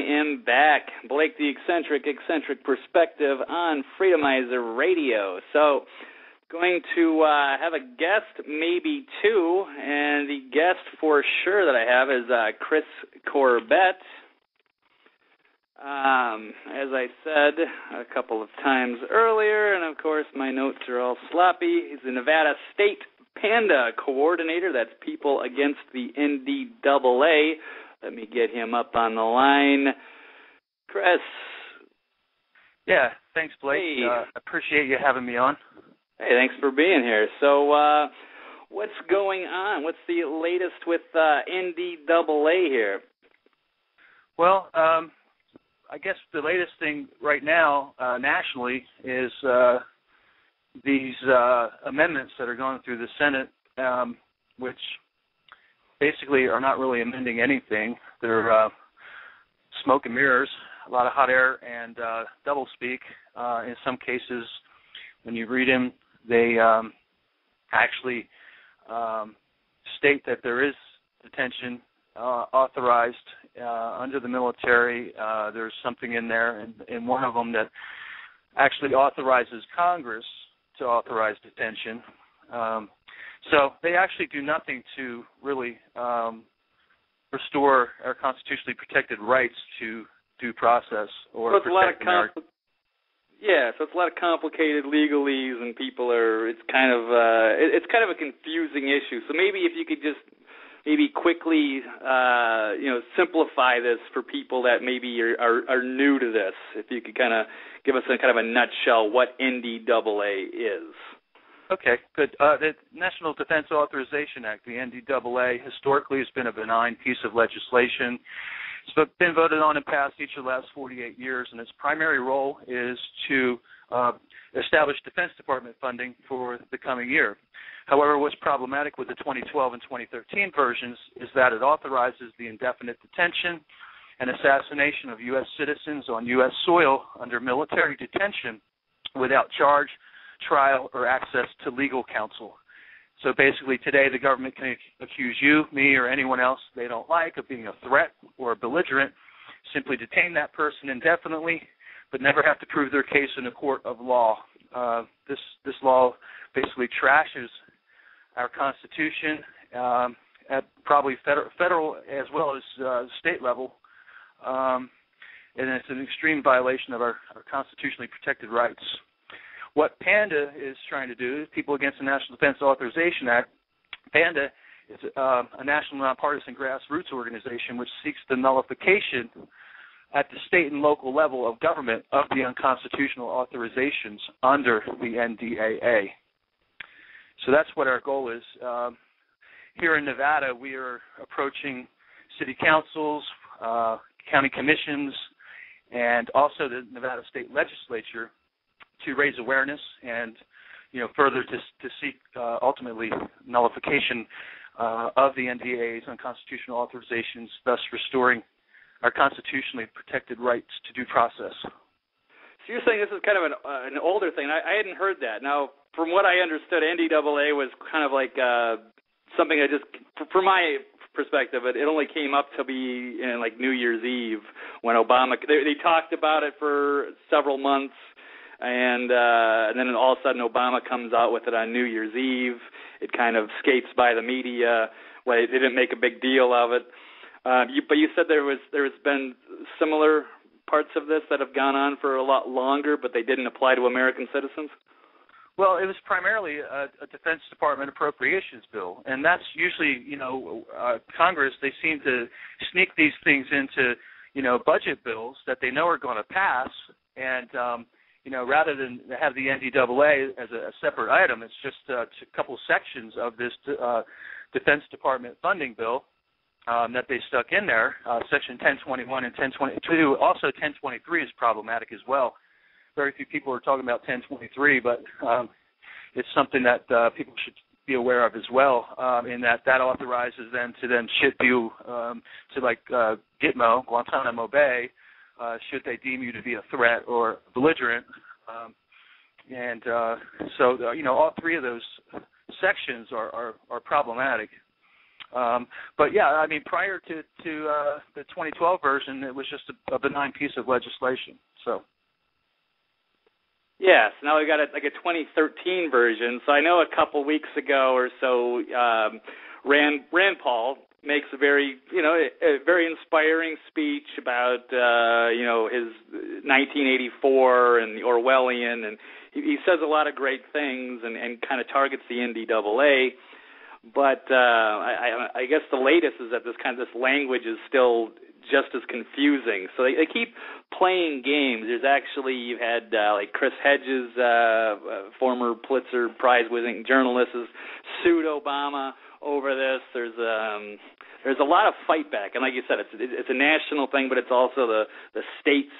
am back. Blake the Eccentric Perspective on Freedomizer Radio. So, going to have a guest, maybe two, and the guest for sure that I have is Chris Corbett. As I said a couple of times earlier, and of course my notes are all sloppy, he's the Nevada State Panda Coordinator. That's People Against the NDAA. Let me get him up on the line. Chris. Yeah, thanks, Blake. Hey. Appreciate you having me on. Hey, thanks for being here. So what's going on? What's the latest with NDAA here? Well, I guess the latest thing right now nationally is these amendments that are going through the Senate, which basically are not really amending anything. They're smoke and mirrors, a lot of hot air and doublespeak. In some cases, when you read them, they actually state that there is detention authorized under the military. There's something in there, and one of them that actually authorizes Congress to authorize detention. So they actually do nothing to really restore our constitutionally protected rights to due process or protect America. Yeah, so it's a lot of complicated legalese, and people are. It's kind of a confusing issue. So maybe if you could just quickly simplify this for people that maybe are new to this. If you could kind of give us a kind of a nutshell what NDAA is. Okay, good. The National Defense Authorization Act, the NDAA, historically has been a benign piece of legislation. It's been voted on and passed each of the last 48 years, and its primary role is to establish Defense Department funding for the coming year. However, what's problematic with the 2012 and 2013 versions is that it authorizes the indefinite detention and assassination of U.S. citizens on U.S. soil under military detention without charge, trial, or access to legal counsel. So basically today the government can accuse you, me, or anyone else they don't like of being a threat or a belligerent, simply detain that person indefinitely, but never have to prove their case in a court of law. This law basically trashes our Constitution at probably federal as well as state level, and it's an extreme violation of our constitutionally protected rights. What Panda is trying to do, People Against the National Defense Authorization Act, Panda is a national nonpartisan grassroots organization which seeks the nullification at the state and local level of government of the unconstitutional authorizations under the NDAA. So that's what our goal is. Here in Nevada, we are approaching city councils, county commissions, and also the Nevada State Legislature to raise awareness and, further to seek ultimately nullification of the NDAA's unconstitutional authorizations, thus restoring our constitutionally protected rights to due process. So you're saying this is kind of an older thing. I hadn't heard that. Now, from what I understood, NDAA was kind of like something that just, from my perspective, it only came up to be in like New Year's Eve when Obama, they talked about it for several months, and then all of a sudden Obama comes out with it on New Year's Eve. It kind of skates by the media. Well, they didn't make a big deal of it. But you said there's been similar parts of this that have gone on for a lot longer, but they didn't apply to American citizens? Well, it was primarily a Defense Department appropriations bill, and that's usually, Congress, they seem to sneak these things into, budget bills that they know are going to pass, and, rather than have the NDAA as a separate item, it's just a couple sections of this Defense Department funding bill that they stuck in there, Section 1021 and 1022. Also, 1023 is problematic as well. Very few people are talking about 1023, but it's something that people should be aware of as well, in that authorizes them to then ship you to Gitmo, Guantanamo Bay, should they deem you to be a threat or belligerent. So all three of those sections are problematic. But yeah, I mean, prior to the 2012 version, it was just a benign piece of legislation. So. Yes, now we've got a 2013 version. So I know a couple weeks ago or so, Rand Paul makes a very inspiring speech about his 1984 and the Orwellian, and he says a lot of great things and kind of targets the NDAA. But I guess the latest is that this language is still just as confusing. So they keep playing games. There's actually, you've had like Chris Hedges, former Pulitzer Prize-winning journalist, has sued Obama over this. There's a lot of fight back, and like you said, it's a national thing, but it's also the states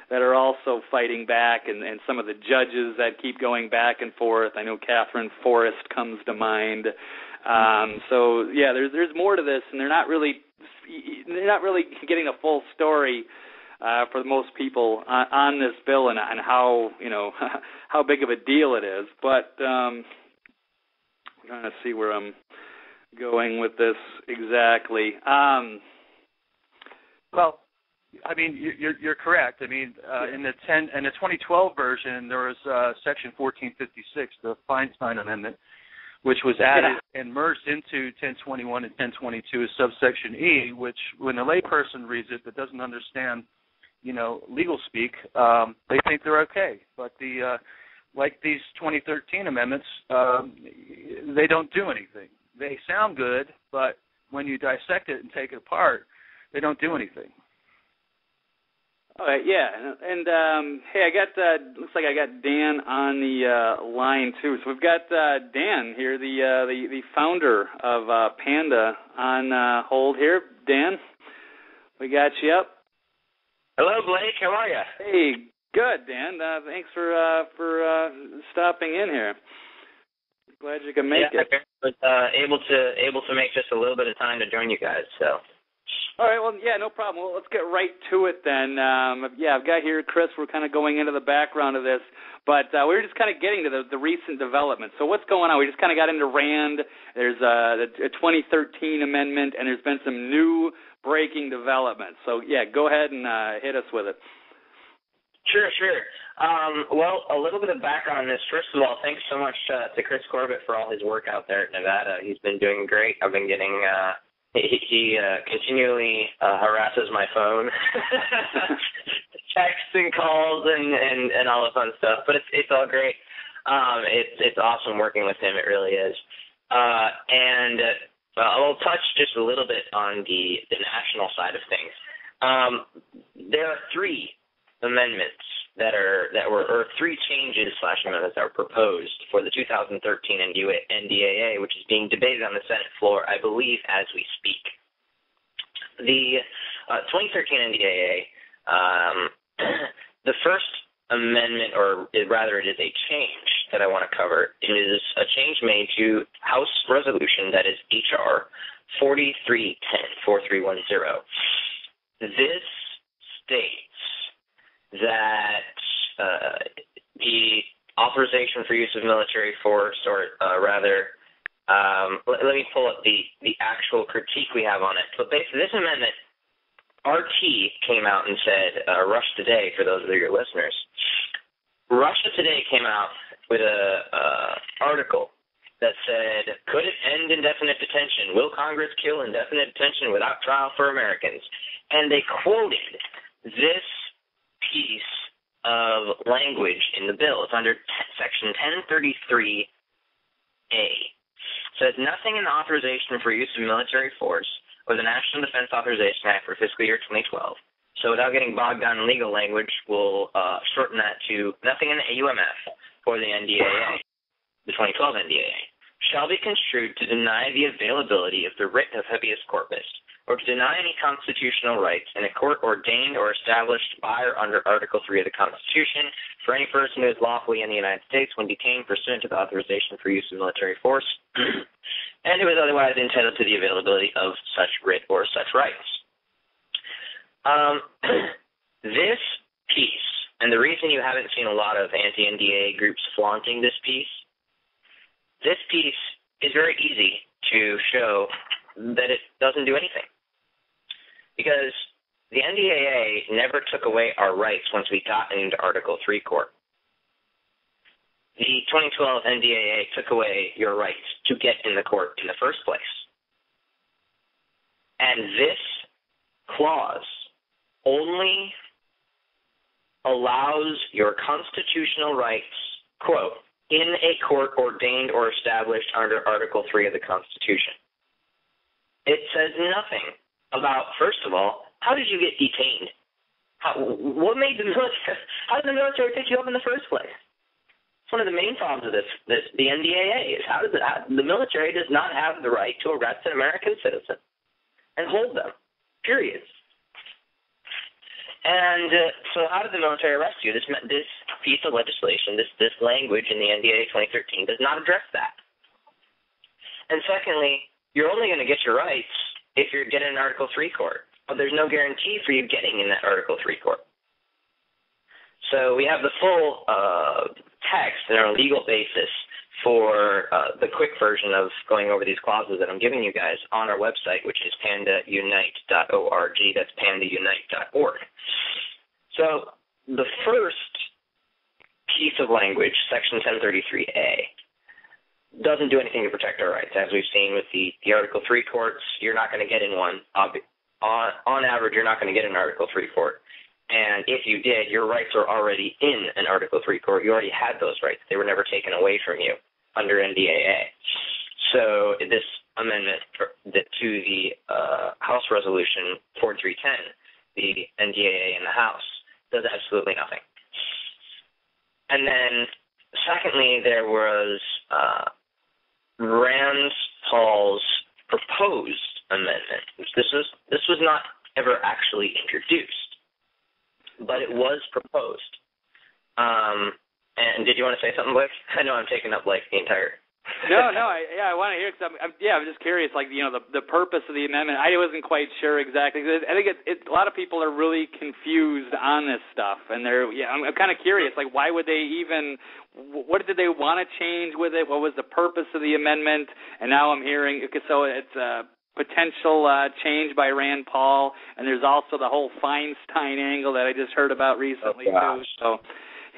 that are also fighting back, and some of the judges that keep going back and forth. I know Catherine Forrest comes to mind. So yeah, there's more to this, and they're not really getting a full story for most people on this bill and how how big of a deal it is. But I'm trying to see where I'm going with this exactly. Well, I mean, you're correct. I mean, in the 2012 version, there was Section 1456, the Feinstein Amendment, which was added and merged into 1021 and 1022 as subsection E, which when a layperson reads it that doesn't understand, legal speak, they think they're okay. But like these 2013 amendments, they don't do anything. They sound good, but when you dissect it and take it apart, they don't do anything. All right, yeah, and hey, I got looks like I got Dan on the line too. So we've got Dan here, the founder of Panda, on hold here. Dan, we got you up. Hello, Blake. How are you? Hey, good, Dan. Thanks for stopping in here. Glad you can make it. I was able to make just a little bit of time to join you guys. So. All right, well, yeah, no problem. Well, let's get right to it then. I've got here, Chris, we're kind of going into the background of this, but we were just kind of getting to the recent developments. So what's going on? We just kind of got into RAND. There's a 2013 amendment, and there's been some new breaking developments. So, yeah, go ahead and hit us with it. Sure. Well, a little bit of background on this. First of all, thanks so much to Chris Corbett for all his work out there at Nevada. He's been doing great. I've been getting... He continually harasses my phone, texts and calls and all the fun stuff. But it's all great. It's awesome working with him. It really is. And I'll touch just a little bit on the national side of things. There are three amendments or three changes / amendments that were proposed for the 2013 NDAA, which is being debated on the Senate floor, I believe, as we speak. The 2013 NDAA, the first amendment, or rather it is a change that I want to cover, is a change made to House Resolution, that is HR 4310. This states that the authorization for use of military force, or let me pull up the actual critique we have on it. But basically, this amendment, RT came out and said, Russia Today, for those of your listeners, Russia Today came out with a article that said, could it end indefinite detention? Will Congress kill indefinite detention without trial for Americans? And they quoted this piece of language in the bill. It's under Section 1033A. It says, nothing in the authorization for use of military force or the National Defense Authorization Act for fiscal year 2012. So without getting bogged down in legal language, we'll shorten that to nothing in the AUMF or the NDAA, the 2012 NDAA, shall be construed to deny the availability of the writ of habeas corpus or to deny any constitutional rights in a court ordained or established by or under Article 3 of the Constitution for any person who is lawfully in the United States when detained pursuant to the authorization for use of military force and who is otherwise entitled to the availability of such writ or such rights. This piece, and the reason you haven't seen a lot of anti-NDAA groups flaunting this piece is very easy to show that it doesn't do anything. Because the NDAA never took away our rights once we got into Article 3 court. The 2012 NDAA took away your rights to get in the court in the first place. And this clause only allows your constitutional rights, quote, in a court ordained or established under Article 3 of the Constitution. It says nothing about, first of all, how did you get detained? What made the military, how did the military pick you up in the first place? It's one of the main problems of the NDAA is the military does not have the right to arrest an American citizen and hold them, period. And so how did the military arrest you? This piece of legislation, this language in the NDAA 2013 does not address that. And secondly, you're only going to get your rights if you're getting an Article 3 court. But there's no guarantee for you getting in that Article 3 court. So we have the full text and our legal basis for the quick version of going over these clauses that I'm giving you guys on our website, which is pandaunite.org. That's pandaunite.org. So the first piece of language, Section 1033A, doesn't do anything to protect our rights. As we've seen with the Article 3 courts, you're not going to get in one. On average, you're not going to get an Article 3 court. And if you did, your rights are already in an Article 3 court. You already had those rights. They were never taken away from you under NDAA. So this amendment to the House Resolution 4310, the NDAA in the House, does absolutely nothing. And then, secondly, there was Rand Paul's proposed amendment. This was not ever actually introduced, but it was proposed. And did you want to say something, Blake? I know I'm taking up like the entire. No, I want to hear because I'm just curious. Like the purpose of the amendment, I wasn't quite sure exactly. I think a lot of people are really confused on this stuff, and I'm kind of curious. Like, why would they even? What did they want to change with it? What was the purpose of the amendment? And now I'm hearing so it's potential change by Rand Paul, and there's also the whole Feinstein angle that I just heard about recently too. So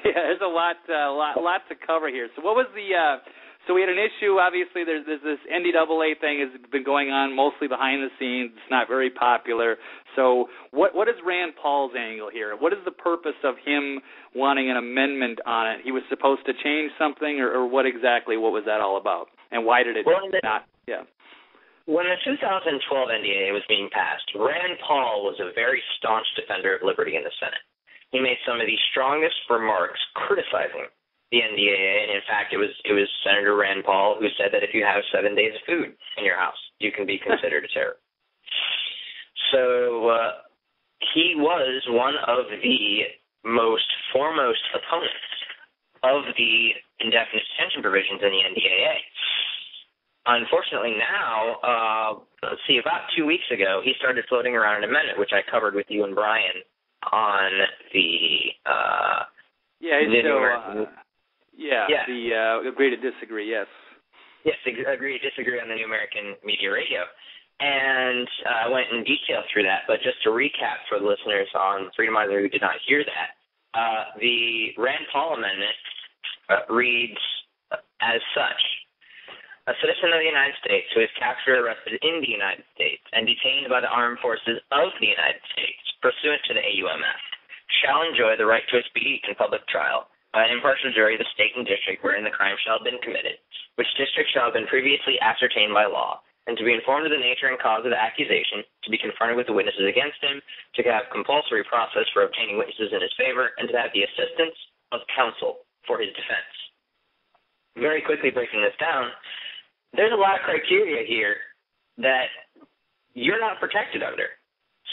yeah, there's a lot to cover here. So what was the? So we had an issue. Obviously, there's this NDAA thing has been going on mostly behind the scenes. It's not very popular. So what is Rand Paul's angle here? What is the purpose of him wanting an amendment on it? He was supposed to change something, or what exactly? What was that all about? And why did it not? Yeah. When the 2012 NDAA was being passed, Rand Paul was a very staunch defender of liberty in the Senate. He made some of the strongest remarks criticizing the NDAA, and in fact, it was Senator Rand Paul who said that if you have 7 days of food in your house, you can be considered a terrorist. So he was one of the most foremost opponents of the indefinite detention provisions in the NDAA. Unfortunately now, let's see, about 2 weeks ago, he started floating around an amendment, which I covered with you and Brian on the agree to disagree, yes. Yes, agree to disagree on the New American Media Radio. And I went in detail through that, but just to recap for the listeners on Freedomizer who did not hear that, the Rand Paul amendment reads as such: a citizen of the United States who is captured or arrested in the United States and detained by the armed forces of the United States pursuant to the AUMF shall enjoy the right to a speedy and public trial by an impartial jury of the state and district wherein the crime shall have been committed, which district shall have been previously ascertained by law, and to be informed of the nature and cause of the accusation, to be confronted with the witnesses against him, to have compulsory process for obtaining witnesses in his favor, and to have the assistance of counsel for his defense. Very quickly breaking this down, there's a lot of criteria here that you're not protected under.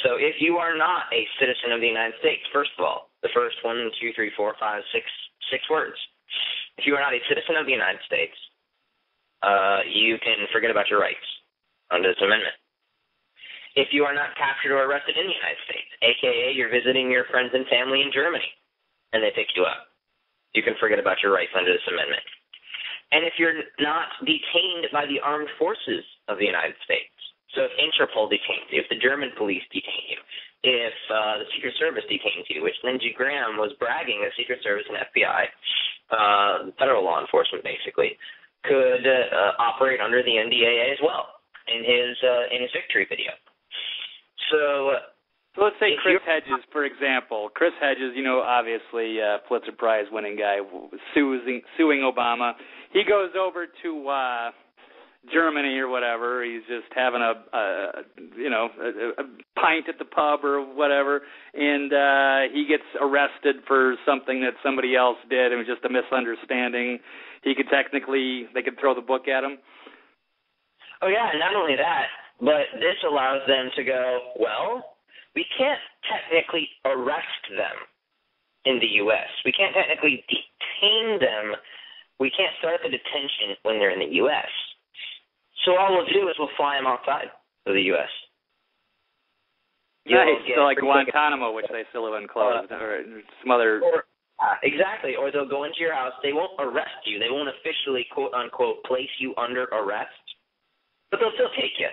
So if you are not a citizen of the United States, first of all, the first 1, 2, 3, 4, 5, 6 words. If you are not a citizen of the United States, you can forget about your rights under this amendment. If you are not captured or arrested in the United States, a.k.a. you're visiting your friends and family in Germany, and they pick you up, you can forget about your rights under this amendment. And if you're not detained by the armed forces of the United States, So if Interpol detains you, if the German police detain you, if the Secret Service detains you, which Lindsey Graham was bragging that Secret Service and FBI, federal law enforcement basically, could operate under the NDAA as well in his victory video. So let's say Chris Hedges, for example. Chris Hedges, obviously Pulitzer Prize winning guy, suing Obama. He goes over to Germany or whatever. He's just having a pint at the pub or whatever, and he gets arrested for something that somebody else did. It was just a misunderstanding. They could throw the book at him. Oh yeah, and not only that, but this allows them to go, well, we can't technically arrest them in the U.S. We can't technically detain them. We can't start the detention when they're in the U.S. So all we'll do is we'll fly them outside of the U.S. Nice, so like Guantanamo, which they still have unclosed, or some other... Exactly, or they'll go into your house. They won't arrest you. They won't officially, quote-unquote, place you under arrest, but they'll still take you.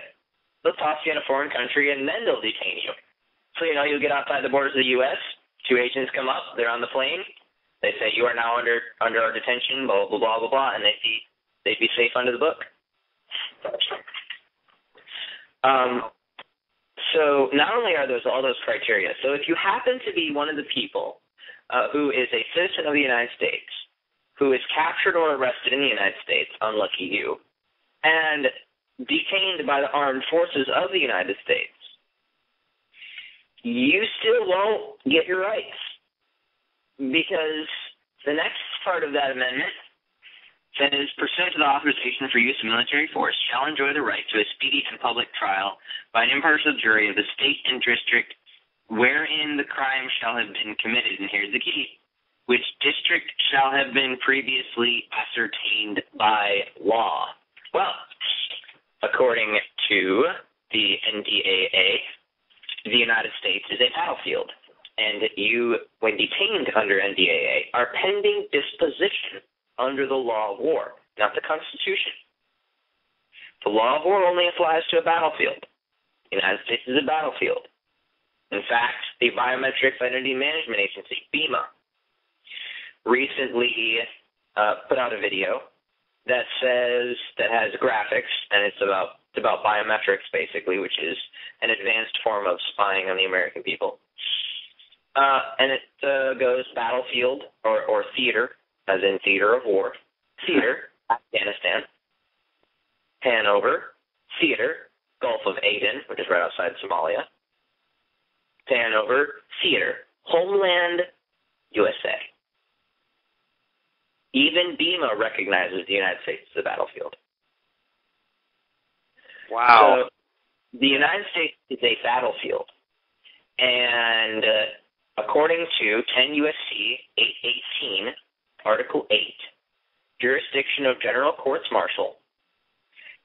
They'll toss you in a foreign country, and then they'll detain you. So, you'll get outside the borders of the U.S., 2 agents come up, they're on the plane, they say, you are now under our detention, blah, blah, blah, blah, blah, and they'd be safe under the book. So not only are those all those criteria, so if you happen to be one of the people who is a citizen of the United States, who is captured or arrested in the United States, unlucky you, and detained by the armed forces of the United States, you still won't get your rights, because the next part of that amendment says, pursuant to the authorization for use of military force, shall enjoy the right to a speedy and public trial by an impartial jury of the state and district wherein the crime shall have been committed, and here's the key, which district shall have been previously ascertained by law. Well, according to the NDAA, the United States is a battlefield, and you, when detained under NDAA, are pending disposition under the law of war, not the Constitution. The law of war only applies to a battlefield. The United States is a battlefield. In fact, the Biometrics Identity Management Agency, BEMA, recently put out a video that has graphics, and it's about biometrics, basically, which is an advanced form of spying on the American people. And it goes battlefield or theater, as in theater of war, theater, Afghanistan, Hanover, theater, Gulf of Aden, which is right outside Somalia, Hanover, theater, homeland, USA. Even BEMA recognizes the United States as a battlefield. Wow. So the United States is a battlefield. And according to 10 U.S.C. 818, Article 8, jurisdiction of General Courts-Martial.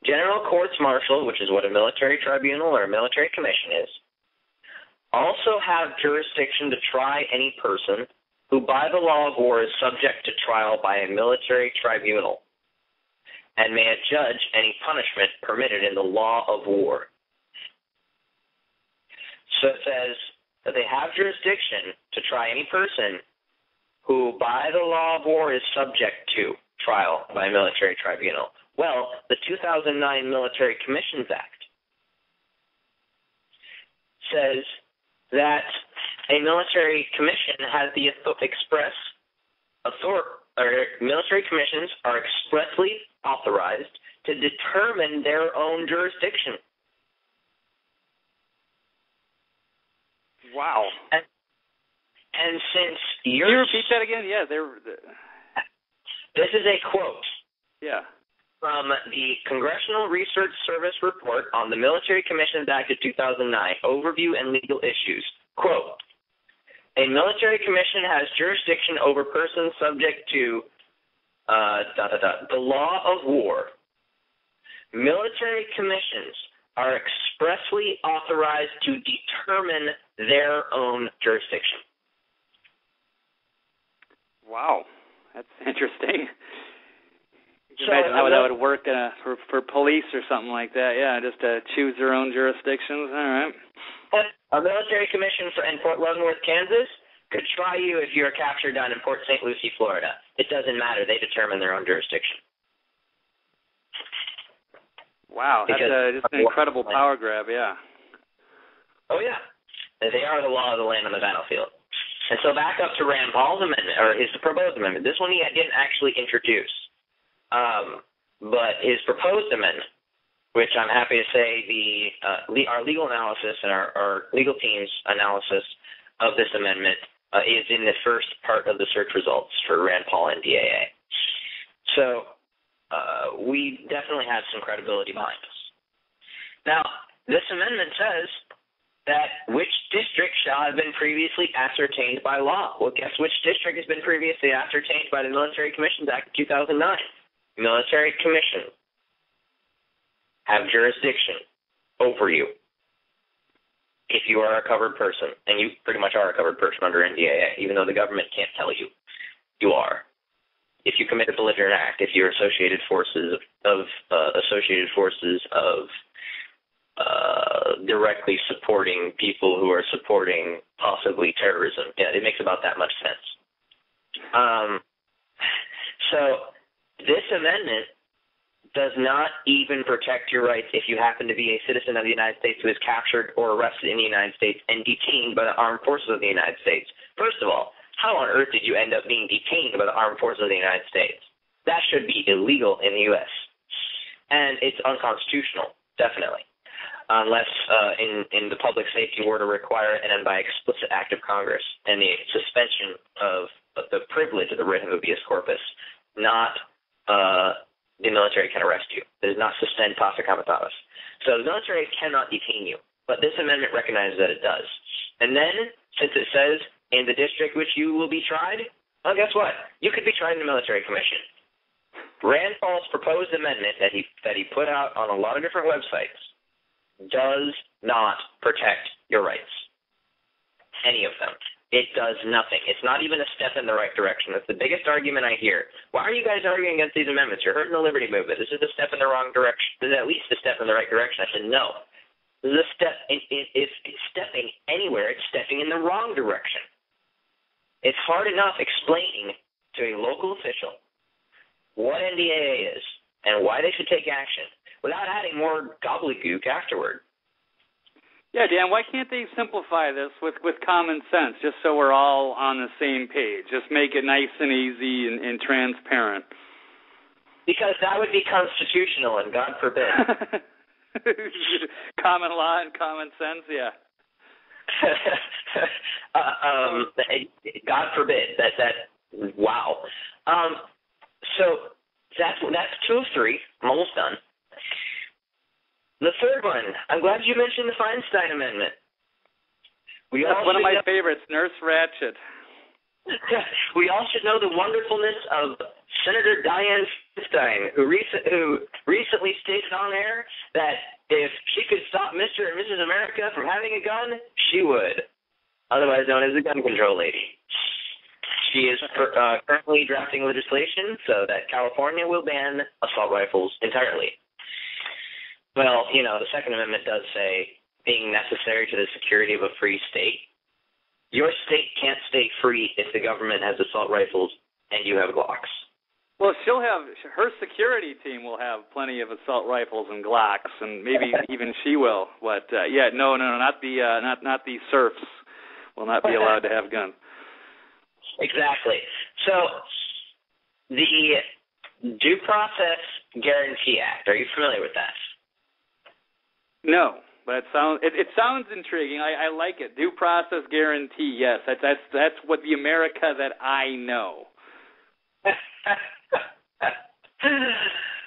General Courts-Martial, which is what a military tribunal or a military commission is, also have jurisdiction to try any person who by the law of war is subject to trial by a military tribunal and may adjudge any punishment permitted in the law of war. So it says that they have jurisdiction to try any person who by the law of war is subject to trial by a military tribunal. Well, the 2009 Military Commissions Act says that a military commission has the military commissions are expressly authorized to determine their own jurisdiction. Wow. And since Can you repeat that again? Yeah, this is a quote. Yeah. From the Congressional Research Service report on the Military Commissions Act of 2009, Overview and Legal Issues. Quote, a military commission has jurisdiction over persons subject to the law of war. Military commissions are expressly authorized to determine their own jurisdiction. Wow, that's interesting. Imagine how that would work for police or something like that. Yeah, just to choose their own jurisdictions. All right. A military commission in Fort Leavenworth, Kansas, could try you if you are captured down in Port St. Lucie, Florida. It doesn't matter. They determine their own jurisdiction. Wow, that's just an incredible power grab, yeah. Oh, yeah. They are the law of the land on the battlefield. And so back up to Rand Paul's amendment, or his proposed amendment. This one he didn't actually introduce. But his proposed amendment, which I'm happy to say our legal analysis and our legal team's analysis of this amendment is in the first part of the search results for Rand Paul NDAA. So we definitely have some credibility behind us. Now, this amendment says that which district shall have been previously ascertained by law. Well, guess which district has been previously ascertained by the Military Commissions Act of 2009? Military Commission have jurisdiction over you if you are a covered person, and you pretty much are a covered person under NDAA, even though the government can't tell you you are. If you commit a belligerent act, if you're associated forces of directly supporting people who are supporting possibly terrorism, yeah, it makes about that much sense. So this amendment does not even protect your rights if you happen to be a citizen of the United States who is captured or arrested in the United States and detained by the armed forces of the United States. First of all, how on earth did you end up being detained by the armed forces of the United States? That should be illegal in the U.S. And it's unconstitutional, definitely, unless in the public safety order require it and then by explicit act of Congress and the suspension of the privilege of the writ of habeas corpus, not the military can arrest you. It does not suspend passa comitatus. So the military cannot detain you, but this amendment recognizes that it does. And then, since it says in the district which you will be tried, well, guess what? You could be tried in the military commission. Rand Paul's proposed amendment that he put out on a lot of different websites does not protect your rights. Any of them. It does nothing. It's not even a step in the right direction. That's the biggest argument I hear. Why are you guys arguing against these amendments? You're hurting the liberty movement. This is a step in the wrong direction. This is at least a step in the right direction. I said, no. This is a step. If it's stepping anywhere, it's stepping in the wrong direction. It's hard enough explaining to a local official what NDAA is and why they should take action without adding more gobbledygook afterward. Yeah, Dan, why can't they simplify this with common sense, just so we're all on the same page? Just make it nice and easy and transparent. Because that would be constitutional, and God forbid. Common law and common sense, yeah. God forbid. Wow. So that's 2 of 3. I'm almost done. The third one, I'm glad you mentioned the Feinstein Amendment. That's one of my favorites, Nurse Ratched. We all should know the wonderfulness of Senator Dianne Feinstein, who recently stated on air that if she could stop Mr. and Mrs. America from having a gun, she would, otherwise known as the gun control lady. She is currently drafting legislation so that California will ban assault rifles entirely. Well, the Second Amendment does say being necessary to the security of a free state. Your state can't stay free if the government has assault rifles and you have Glocks. Well, her security team will have plenty of assault rifles and Glocks, and maybe even she will. But no, not the serfs will not be allowed to have guns. Exactly. So the Due Process Guarantee Act. Are you familiar with that? No, but it sounds intriguing. I like it. Due process guarantee. Yes, that's what the America that I know.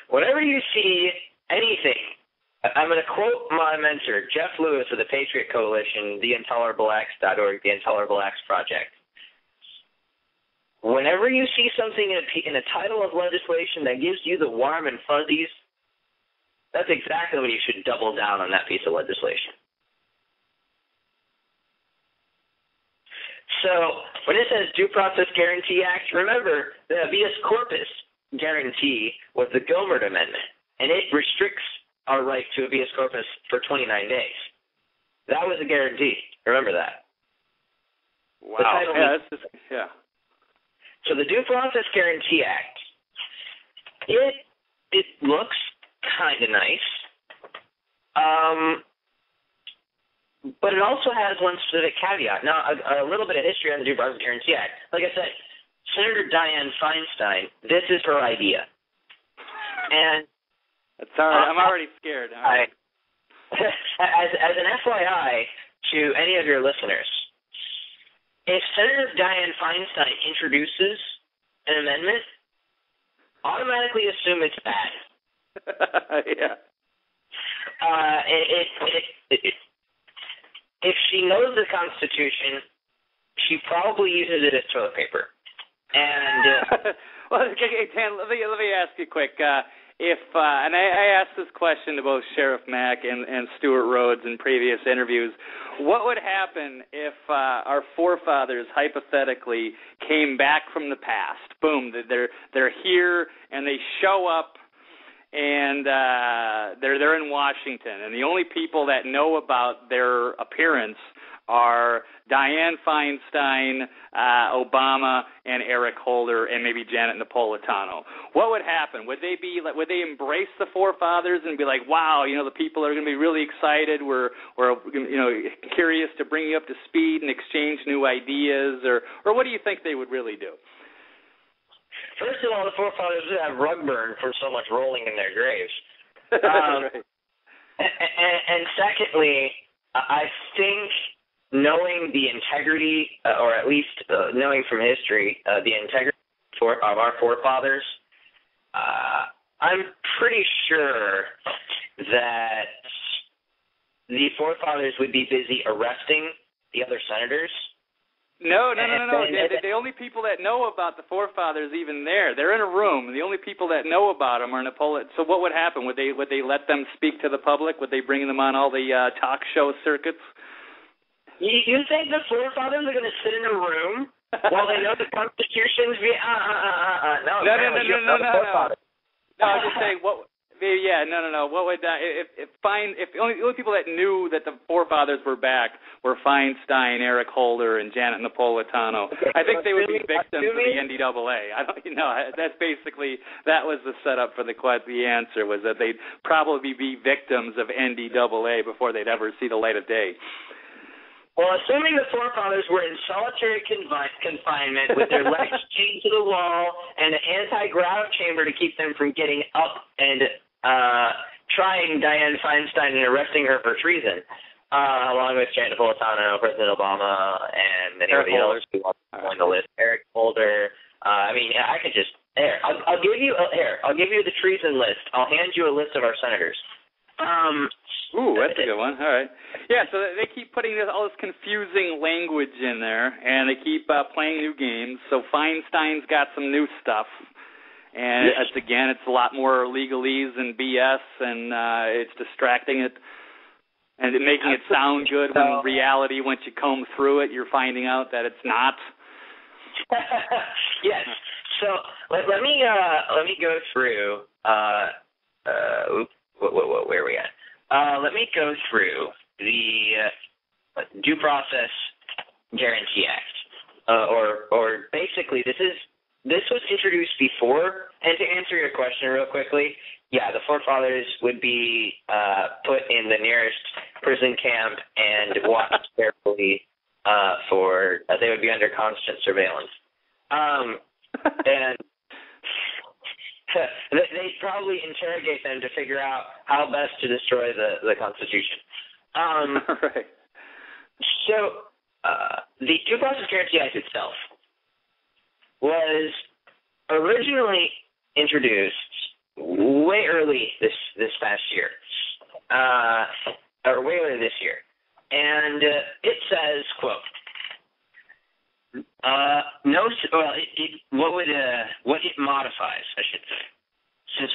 Whenever you see anything, I'm going to quote my mentor, Jeff Lewis of the Patriot Coalition, theintolerableacts.org, the Intolerable Acts Project. Whenever you see something in a title of legislation that gives you the warm and fuzzies, that's exactly when you should double down on that piece of legislation. So when it says Due Process Guarantee Act, remember the habeas corpus guarantee was the Gilbert Amendment, and it restricts our right to habeas corpus for 29 days. That was a guarantee. Remember that. Wow. Yeah. So the Due Process Guarantee Act, it looks kind of nice, but it also has one specific caveat. Now, a little bit of history on the Due Process Guarantee Act. Like I said, Senator Dianne Feinstein, this is her idea. And that's all right. I'm already scared. All right. As an FYI to any of your listeners, if Senator Dianne Feinstein introduces an amendment, automatically assume it's bad. Yeah. If she knows the Constitution, she probably uses it as toilet paper. And well, Dan, let me ask you quick. And I asked this question to both Sheriff Mack and Stuart Rhodes in previous interviews. What would happen if our forefathers hypothetically came back from the past? Boom, they're here and they show up and they're in Washington, and the only people that know about their appearance are Dianne Feinstein, Obama, and Eric Holder, and maybe Janet Napolitano. What would happen? Would they embrace the forefathers and be like, wow, the people are going to be really excited. We're curious to bring you up to speed and exchange new ideas, or what do you think they would really do? First of all, the forefathers would have rug burn from so much rolling in their graves. Right. And secondly, I think knowing the integrity, or at least knowing from history, the integrity of our forefathers, I'm pretty sure that the forefathers would be busy arresting the other senators. No. The only people that know about the forefathers even they're in a room. The only people that know about them are Napoleon. So what would happen? Would they let them speak to the public? Would they bring them on all the talk show circuits? You think the forefathers are going to sit in a room while they know the Constitution's? No. No. I'm just saying what. Yeah, no. What would if the only people that knew that the forefathers were back were Feinstein, Eric Holder, and Janet Napolitano? Okay, I think they would be victims of the NDAA. That's basically that was the setup for the answer was that they'd probably be victims of NDAA before they'd ever see the light of day. Well, assuming the forefathers were in solitary confinement with their legs chained to the wall and an anti-grav chamber to keep them from getting up and trying Dianne Feinstein and arresting her for treason, along with Janet Napolitano, President Obama, and many of the others who want to join the list. Eric Holder. I could just I'll give you the treason list. I'll hand you a list of our senators. Ooh, that's a good one. All right. Yeah, so they keep putting all this confusing language in there, and they keep playing new games. So Feinstein's got some new stuff, and it's a lot more legalese and BS, and it's distracting it, and making it sound good when in reality, once you comb through it, you're finding out that it's not. Yes. So let me go through. Where are we at? Let me go through the Due Process Guarantee Act, or basically this was introduced before. And to answer your question real quickly, yeah, the forefathers would be put in the nearest prison camp and watched carefully they would be under constant surveillance, and they'd probably interrogate them to figure out how best to destroy the Constitution. Right. So the Due Process Guarantee Act itself was originally introduced way early this past year, or way early this year, and it says, quote, what it modifies, I should say. Since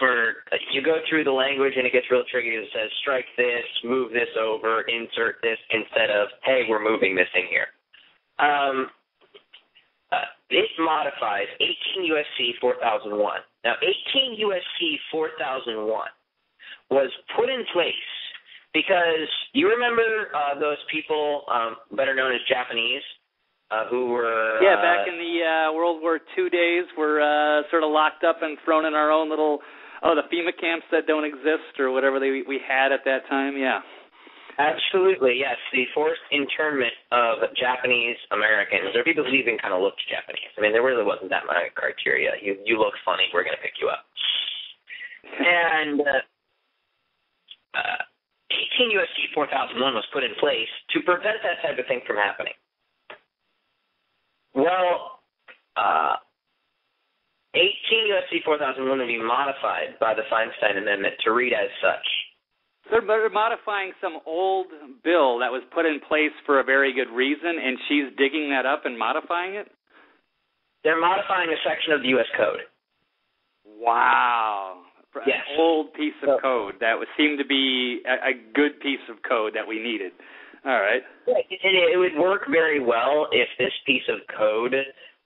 you go through the language and it gets real tricky, it says strike this, move this over, insert this, instead of, hey, we're moving this in here. it modifies 18 U.S.C. 4001. Now, 18 U.S.C. 4001 was put in place because you remember those people, better known as Japanese, who were... Yeah, back in the World War II days, were sort of locked up and thrown in our own little, the FEMA camps that don't exist or whatever we had at that time, yeah. Absolutely, yes. The forced internment of Japanese Americans, or people who even kind of looked Japanese. I mean, there really wasn't that much criteria. You look funny, we're going to pick you up. And 18 U.S.C. 4001 was put in place to prevent that type of thing from happening. Well, 18 U.S.C. 4001 would be modified by the Feinstein Amendment to read as such. They're modifying some old bill that was put in place for a very good reason, and she's digging that up and modifying it? They're modifying a section of the U.S. Code. Wow. Yes. An old piece of code that seemed to be a good piece of code that we needed. All right. It would work very well if this piece of code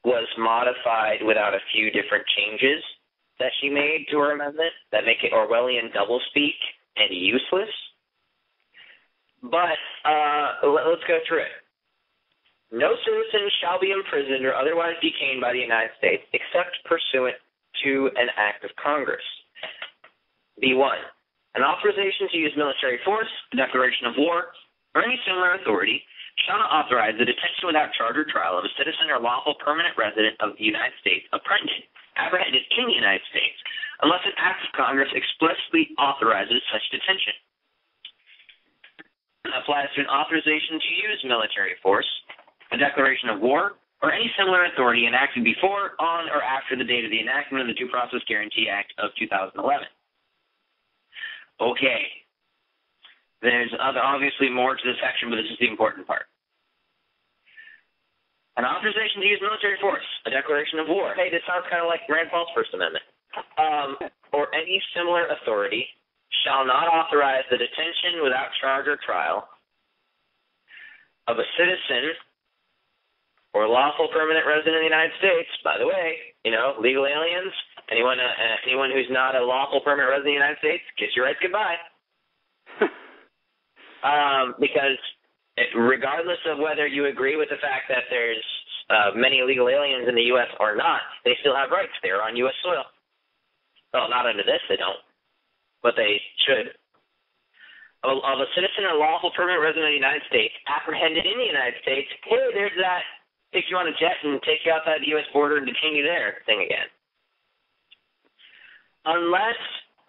was modified without a few different changes that she made to her amendment that make it Orwellian doublespeak and useless. But let's go through it. No citizen shall be imprisoned or otherwise detained by the United States except pursuant to an act of Congress. B1. An authorization to use military force, a declaration of war, or any similar authority shall not authorize the detention without charge or trial of a citizen or lawful permanent resident of the United States apprehended in the United States unless an act of Congress explicitly authorizes such detention. It applies to an authorization to use military force, a declaration of war, or any similar authority enacted before, on, or after the date of the enactment of the Due Process Guarantee Act of 2011. Okay. There's obviously more to this section, but this is the important part. An authorization to use military force, a declaration of war. Hey, this sounds kind of like Rand Paul's First Amendment. Or any similar authority shall not authorize the detention without charge or trial of a citizen or lawful permanent resident of the United States. By the way, legal aliens, anyone who's not a lawful permanent resident of the United States, kiss your rights goodbye. Because regardless of whether you agree with the fact that there's many illegal aliens in the U.S. or not, they still have rights. They're on U.S. soil. Well, not under this, they don't, but they should. Of a citizen or lawful permanent resident of the United States apprehended in the United States, hey, there's that take you on a jet and take you outside the U.S. border and detain you there thing again. Unless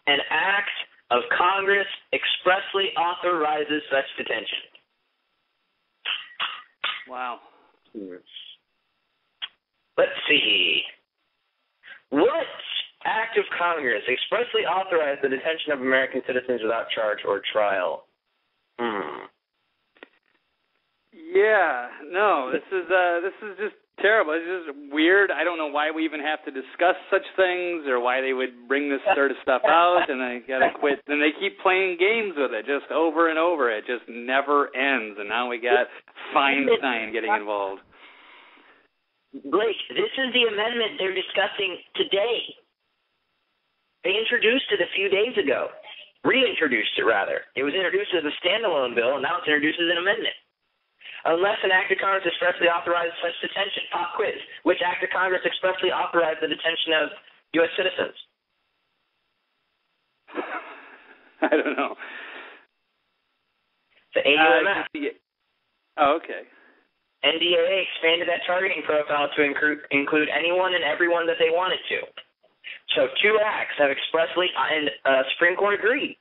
an act of Congress expressly authorizes such detention. Wow. Let's see. What act of Congress expressly authorized the detention of American citizens without charge or trial? Yeah, no, this is just terrible. It's just weird. I don't know why we even have to discuss such things or why they would bring this sort of stuff out, and I gotta quit. And they keep playing games with it just over and over. It just never ends, and now we got Feinstein getting involved. Blake, this is the amendment they're discussing today. They introduced it a few days ago. Reintroduced it, rather. It was introduced as a standalone bill, and now it's introduced as an amendment. Unless an act of Congress expressly authorizes such detention. Pop quiz. Which act of Congress expressly authorized the detention of U.S. citizens? I don't know. The AUMF. Oh, okay. NDAA expanded that targeting profile to include anyone and everyone that they wanted to. So 2 acts have expressly, and Supreme Court agreed.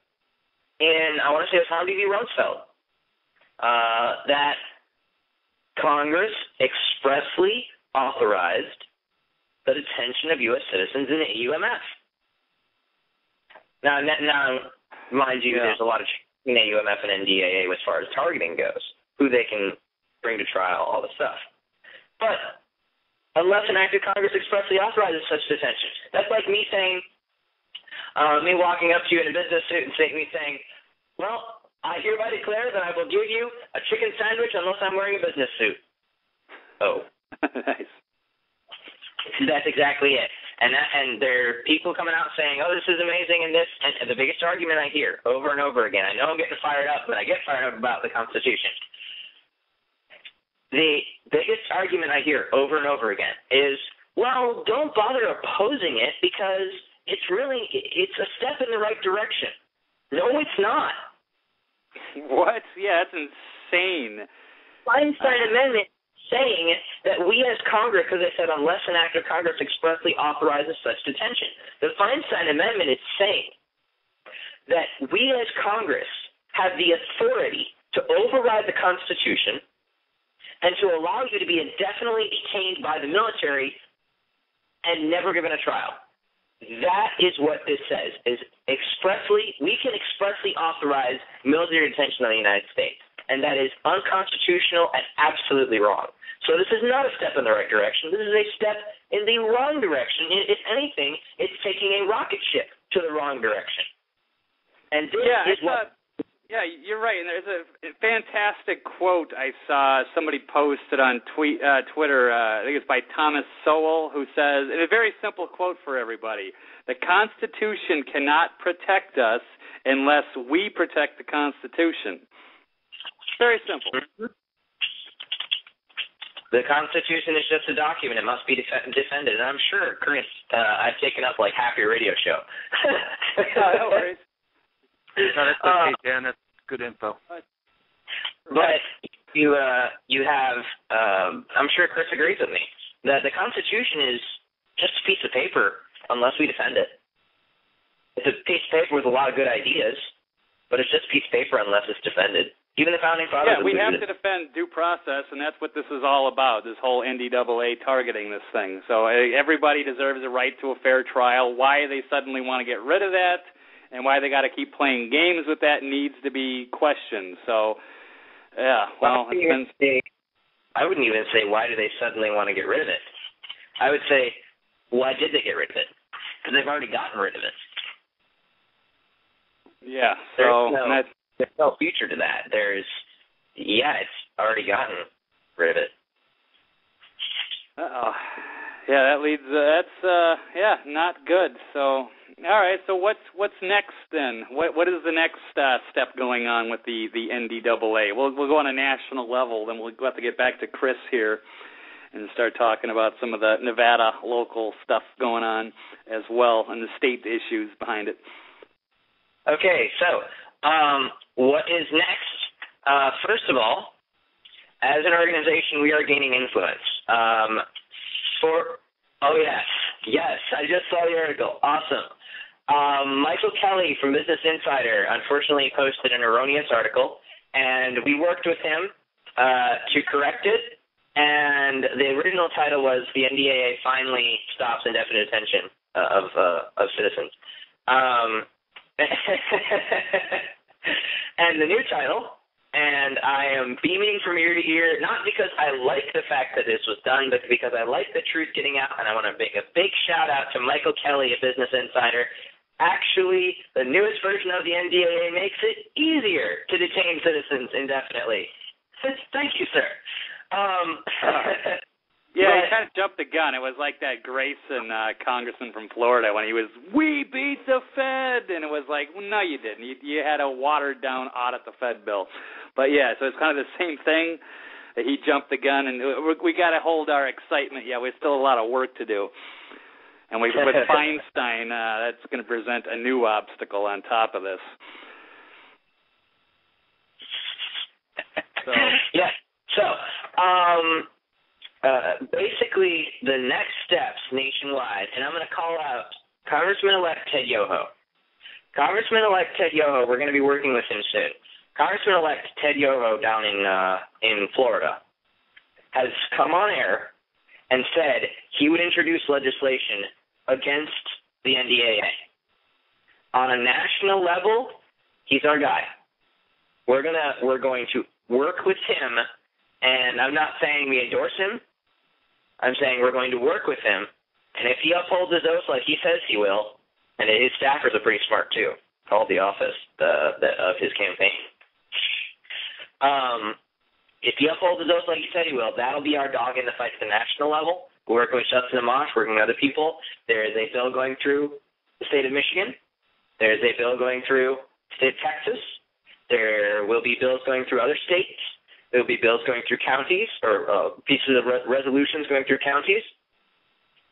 And I want to say it was Harvey v. Rumsfeld, that Congress expressly authorized the detention of U.S. citizens in the AUMF. Now, mind you, there's a lot of in AUMF and NDAA as far as targeting goes, who they can bring to trial, all the stuff. But unless an act of Congress expressly authorizes such detention, that's like me saying, me walking up to you in a business suit and me saying, well, I hereby declare that I will give you a chicken sandwich unless I'm wearing a business suit. Oh. Nice. That's exactly it. And there are people coming out saying, oh, this is amazing and this. And the biggest argument I hear over and over again, I know I'm getting fired up, but I get fired up about the Constitution. The biggest argument I hear over and over again is, well, don't bother opposing it because it's a step in the right direction. No, it's not. What? Yeah, that's insane. Feinstein Amendment saying that we as Congress, because they said unless an act of Congress expressly authorizes such detention. The Feinstein Amendment is saying that we as Congress have the authority to override the Constitution and to allow you to be indefinitely detained by the military and never given a trial. That is what this says, is we can expressly authorize military detention in the United States, and that is unconstitutional and absolutely wrong. So this is not a step in the right direction. This is a step in the wrong direction. If anything, it's taking a rocket ship to the wrong direction. And this is what... Yeah, you're right. And there's a fantastic quote I saw somebody posted on Twitter. I think it's by Thomas Sowell, who says, in a very simple quote for everybody, the Constitution cannot protect us unless we protect the Constitution. Very simple. Mm-hmm. The Constitution is just a document. It must be defended. And I'm sure, Chris, I've taken up like half your radio show. No worries. No, that's okay, Dan. That's good info. But you have, I'm sure Chris agrees with me, that the Constitution is just a piece of paper unless we defend it. It's a piece of paper with a lot of good ideas, but it's just a piece of paper unless it's defended. Even the Founding Fathers. Yeah, we have to defend due process, and that's what this is all about, this whole NDAA targeting this thing. So everybody deserves a right to a fair trial. Why they suddenly want to get rid of that and why they got to keep playing games with that needs to be questioned. So, yeah, well, I wouldn't even say why do they suddenly want to get rid of it. I would say, why did they get rid of it? Because they've already gotten rid of it. Yeah, so there's no future to that. It's already gotten rid of it. Uh-oh. Yeah, that leads. That's not good. So, all right. So what's next then? What is the next step going on with the NDAA? We'll go on a national level. Then we'll have to get back to Chris here and start talking about some of the Nevada local stuff going on as well and the state issues behind it. Okay. So, what is next? First of all, as an organization, we are gaining influence. Yes, I just saw the article. Awesome. Michael Kelly from Business Insider unfortunately posted an erroneous article, and we worked with him to correct it, and the original title was The NDAA Finally Stops Indefinite Detention of Citizens. And the new title, and I am beaming from ear to ear, not because I like the fact that this was done, but because I like the truth getting out, and I want to make a big shout-out to Michael Kelly at Business Insider. Actually, the newest version of the NDAA makes it easier to detain citizens indefinitely. Thank you, sir. Yeah, he kind of jumped the gun. It was like that Grayson congressman from Florida when he was, "We beat the Fed," and it was like, well, no, you didn't. You had a watered-down audit the Fed bill. But, yeah, so it's kind of the same thing. He jumped the gun, and we got to hold our excitement. Yeah, we still have a lot of work to do. And with Feinstein, that's going to present a new obstacle on top of this. So. Yeah. So, basically, the next steps nationwide, and I'm going to call out Congressman-elect Ted Yoho. Congressman-elect Ted Yoho, we're going to be working with him soon. Congressman-elect Ted Yoho down in Florida has come on air and said he would introduce legislation against the NDAA. On a national level, he's our guy. We're going to work with him, and I'm not saying we endorse him. I'm saying we're going to work with him, and if he upholds his oath like he says he will, and his staffers are pretty smart too, called the office of his campaign. If he upholds his oath like he said he will, that'll be our dog in the fight at the national level. working with Justin Amash, working with other people. There is a bill going through the state of Michigan. There is a bill going through the state of Texas. There will be bills going through other states. There will be bills going through counties, or pieces of resolutions going through counties.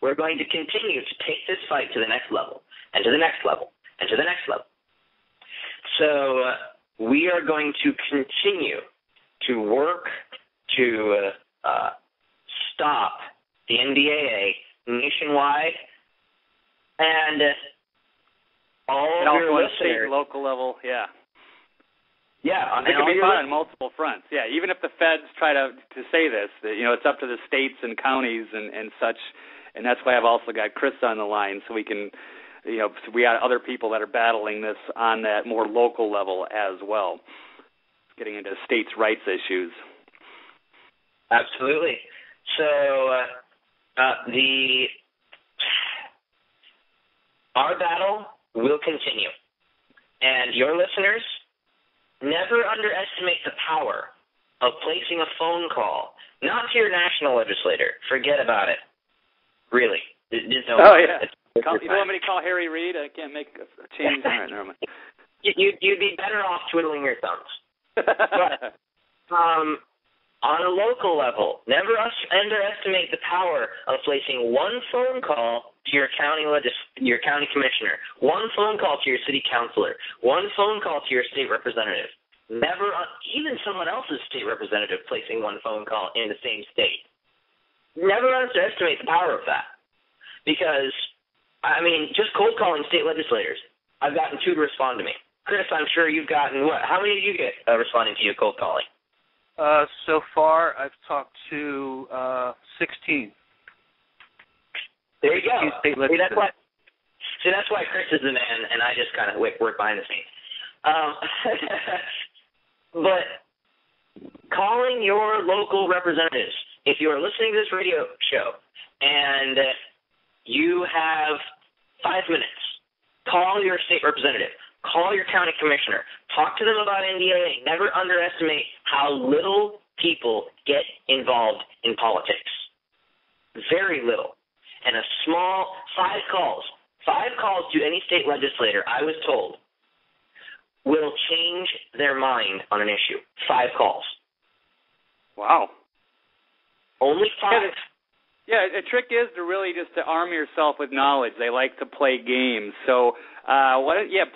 We're going to continue to take this fight to the next level, and to the next level, and to the next level. So we are going to continue to work to stop the NDAA nationwide, and all of your listeners. State and local level, yeah. Yeah, it can be on multiple fronts. Yeah, even if the feds try to say this, that, it's up to the states and counties and such, and that's why I've also got Chris on the line, so we can, so we got other people that are battling this on that more local level as well, getting into states' rights issues. Absolutely. So our battle will continue, and your listeners, never underestimate the power of placing a phone call, not to your national legislator. Forget about it. Really. There's no. Oh, yeah. You don't want me to call Harry Reid? I can't make a change. All right, never mind. You'd be better off twiddling your thumbs. But on a local level, never underestimate the power of placing one phone call to your county commissioner, one phone call to your city councilor, one phone call to your state representative. Never, even someone else's state representative placing one phone call in the same state. Never underestimate the power of that. Because, just cold calling state legislators, I've gotten 2 to respond to me. Chris, I'm sure you've gotten what? How many did you get responding to you cold calling? So far, I've talked to 16. There you go. State that's why Chris is the man, and I just kind of work behind the scenes. But calling your local representatives, if you are listening to this radio show and you have 5 minutes, call your state representative. Call your county commissioner. Talk to them about NDAA. Never underestimate how little people get involved in politics. Very little. And a small 5 calls to any state legislator, I was told, will change their mind on an issue. 5 calls. Wow. Only 5. Yeah, the trick is to really just to arm yourself with knowledge. They like to play games. So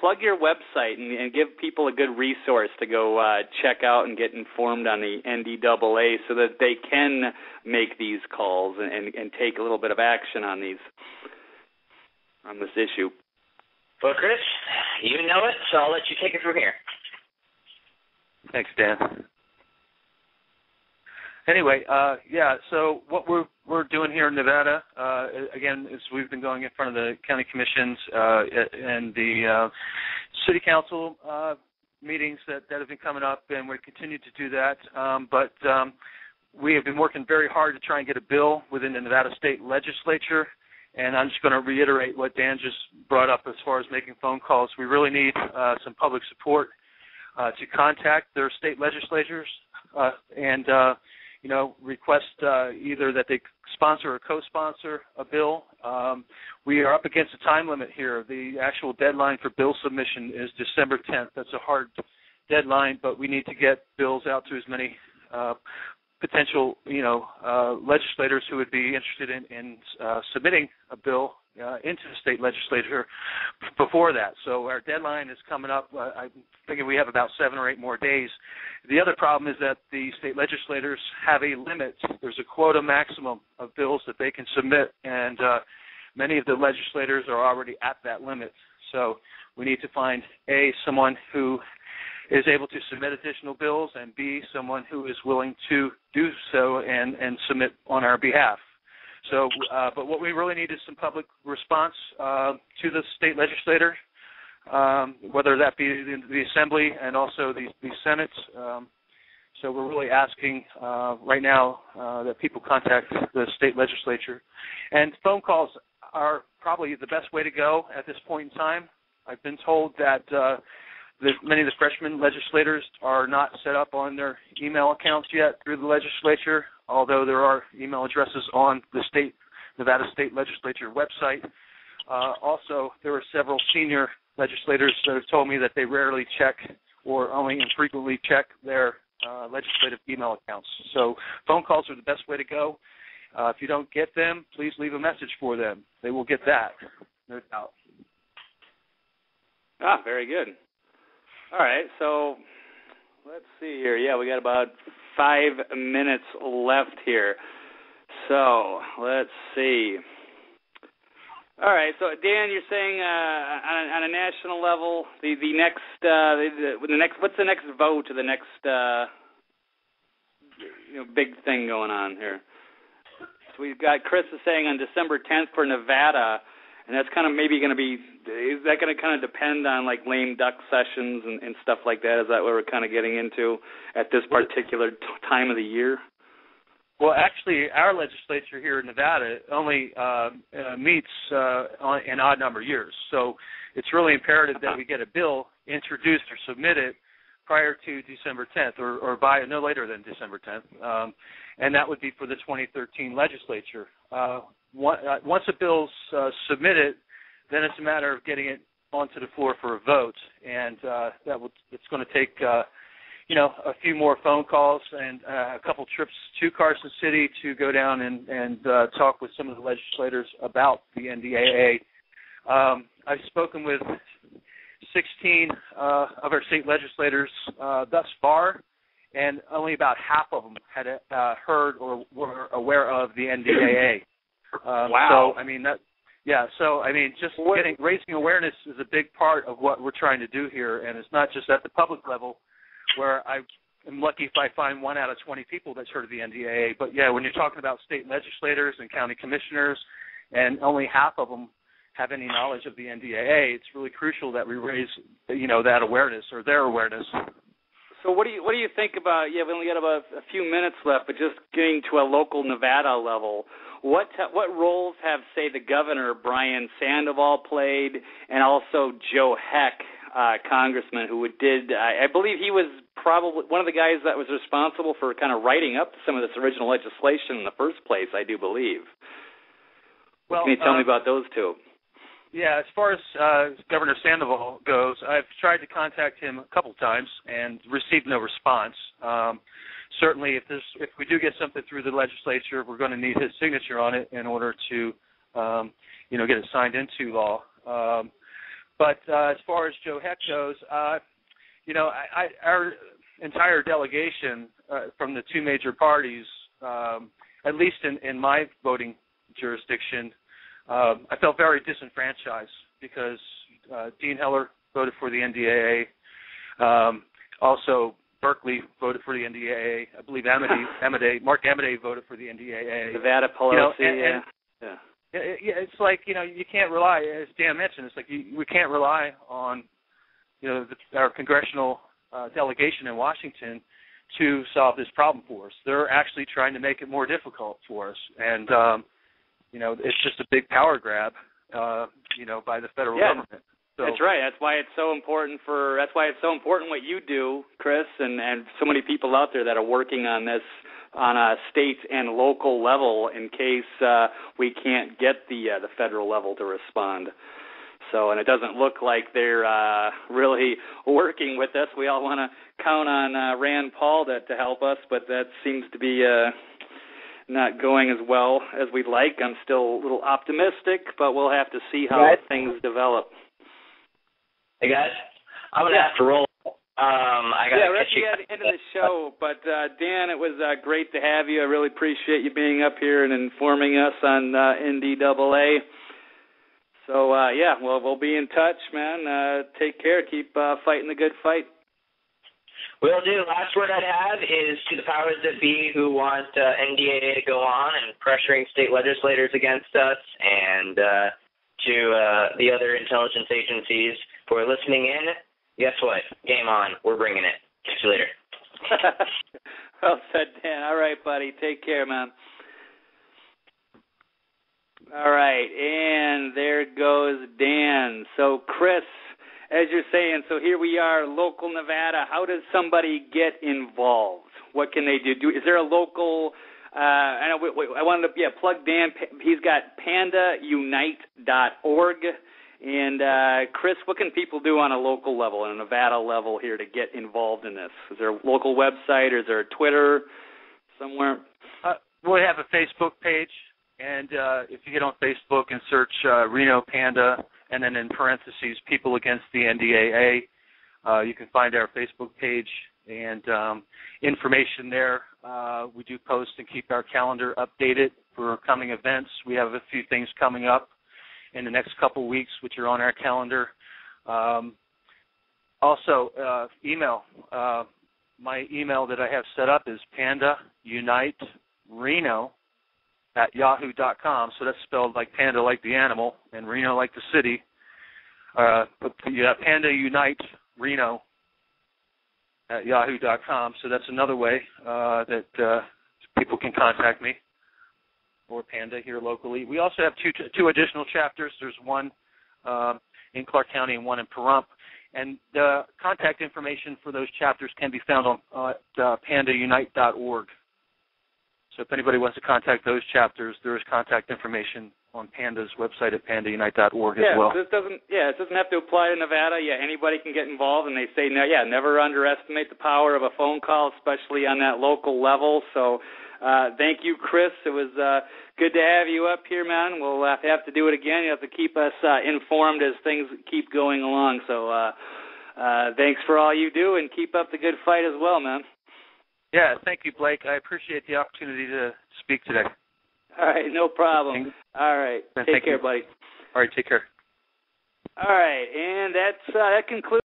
plug your website and give people a good resource to go check out and get informed on the NDAA so that they can make these calls and take a little bit of action on this issue. Well, Chris, you know it, so I'll let you take it from here. Thanks, Dan. Anyway, so what we're doing here in Nevada, again, is we've been going in front of the county commissions and the city council meetings that have been coming up, and we continue to do that. But we have been working very hard to try and get a bill within the Nevada State Legislature, and I'm just going to reiterate what Dan just brought up as far as making phone calls. We really need some public support to contact their state legislatures and request either that they sponsor or co-sponsor a bill. We are up against a time limit here. The actual deadline for bill submission is December 10th. That's a hard deadline, but we need to get bills out to as many potential, legislators who would be interested in submitting a bill into the state legislature before that. So our deadline is coming up. I'm thinking we have about 7 or 8 more days. The other problem is that the state legislators have a limit. There's a quota maximum of bills that they can submit, and many of the legislators are already at that limit. So we need to find, A, someone who is able to submit additional bills, and B, someone who is willing to do so and submit on our behalf. So, but what we really need is some public response to the state legislator, whether that be the Assembly and also the Senate. So we're really asking right now that people contact the state legislature. And phone calls are probably the best way to go at this point in time. I've been told that many of the freshman legislators are not set up on their email accounts yet through the legislature, although there are email addresses on the state Nevada State Legislature website. Also, there were several senior legislators that have told me that they rarely check or only infrequently check their legislative email accounts. So phone calls are the best way to go. If you don't get them, please leave a message for them. They will get that, no doubt. Very good. All right, so let's see here. Yeah, we got about 5 minutes left here. So let's see. All right, so Dan, you're saying on a national level, the next what's the next vote or the next big thing going on here? So we've got Chris is saying on December 10th for Nevada, and that's kind of maybe going to be. Is that going to kind of depend on like lame duck sessions and stuff like that? Is that what we're kind of getting into at this particular time of the year? Well, actually, our legislature here in Nevada only meets in odd number years. So it's really imperative that we get a bill introduced or submitted prior to December 10th or by no later than December 10th. And that would be for the 2013 legislature. Once a bill's submitted, then it's a matter of getting it onto the floor for a vote. And it's going to take a few more phone calls and a couple trips to Carson City to go down and talk with some of the legislators about the NDAA. I've spoken with 16 of our state legislators thus far, and only about half of them had heard or were aware of the NDAA. Wow. So, I mean, just raising awareness is a big part of what we're trying to do here, and it's not just at the public level, where I am lucky if I find 1 out of 20 people that's heard of the NDAA. But, yeah, when you're talking about state legislators and county commissioners and only half of them have any knowledge of the NDAA, it's really crucial that we raise, that awareness or their awareness. So what do you think about, we only got about a few minutes left, but just getting to a local Nevada level, what roles have, say, the governor, Brian Sandoval, played, and also Joe Heck, congressman, who I believe he was probably one of the guys that was responsible for kind of writing up some of this original legislation in the first place, I do believe. Well, can you tell me about those two? Yeah, as far as Governor Sandoval goes, I've tried to contact him a couple times and received no response. Certainly, if we do get something through the legislature, we're going to need his signature on it in order to, get it signed into law. But as far as Joe Heck goes, our entire delegation from the two major parties, at least in my voting jurisdiction, I felt very disenfranchised because Dean Heller voted for the NDAA. Also, Berkeley voted for the NDAA. I believe Mark Amended voted for the NDAA. Nevada Pelosi, yeah. It's like, you can't rely, as Dan mentioned, it's like we can't rely on, our congressional delegation in Washington to solve this problem for us. They're actually trying to make it more difficult for us. And, it's just a big power grab, by the federal government. So, that's right. That's why it's so important what you do, Chris, and so many people out there that are working on this on a state and local level in case we can't get the federal level to respond. So, and it doesn't look like they're really working with us. We all want to count on Rand Paul to help us, but that seems to be not going as well as we'd like. I'm still a little optimistic, but we'll have to see how things develop. Hey, guys, I'm going to have to roll. We're actually at the end of the show, but Dan, it was great to have you. I really appreciate you being up here and informing us on NDAA. So, we'll be in touch, man. Take care. Keep fighting the good fight. Will do. Last word I'd have is to the powers that be who want NDAA to go on and pressuring state legislators against us, and to the other intelligence agencies for listening in. Guess what? Game on. We're bringing it. Catch you later. Well said, Dan. All right, buddy. Take care, man. All right, and there goes Dan. So, Chris, as you're saying, so here we are, local Nevada. How does somebody get involved? What can they do? Is there a local I wanted to plug Dan. He's got pandaunite.org. And Chris, what can people do on a local level and a Nevada level here to get involved in this? Is there a local website or is there a Twitter somewhere? We have a Facebook page, and if you get on Facebook and search Reno Panda and then in parentheses People Against the NDAA, you can find our Facebook page and information there. We do post and keep our calendar updated for coming events. We have a few things coming up in the next couple weeks, which are on our calendar. Also, email. My email that I have set up is pandaunitreno@yahoo.com. So that's spelled like panda like the animal and Reno like the city. But pandaunitreno@yahoo.com. So that's another way that people can contact me or Panda here locally. We also have two additional chapters. There's one in Clark County and one in Pahrump. And the contact information for those chapters can be found on pandaunite.org. So if anybody wants to contact those chapters, there is contact information on Panda's website at pandaunite.org as well. It doesn't have to apply to Nevada. Yeah, anybody can get involved, and they say, never underestimate the power of a phone call, especially on that local level. So thank you, Chris. It was good to have you up here, man. We'll have to do it again. You have to keep us informed as things keep going along. So thanks for all you do, and keep up the good fight as well, man. Yeah, thank you, Blake. I appreciate the opportunity to speak today. All right, no problem. All right, take care, buddy. All right, take care. All right, and that concludes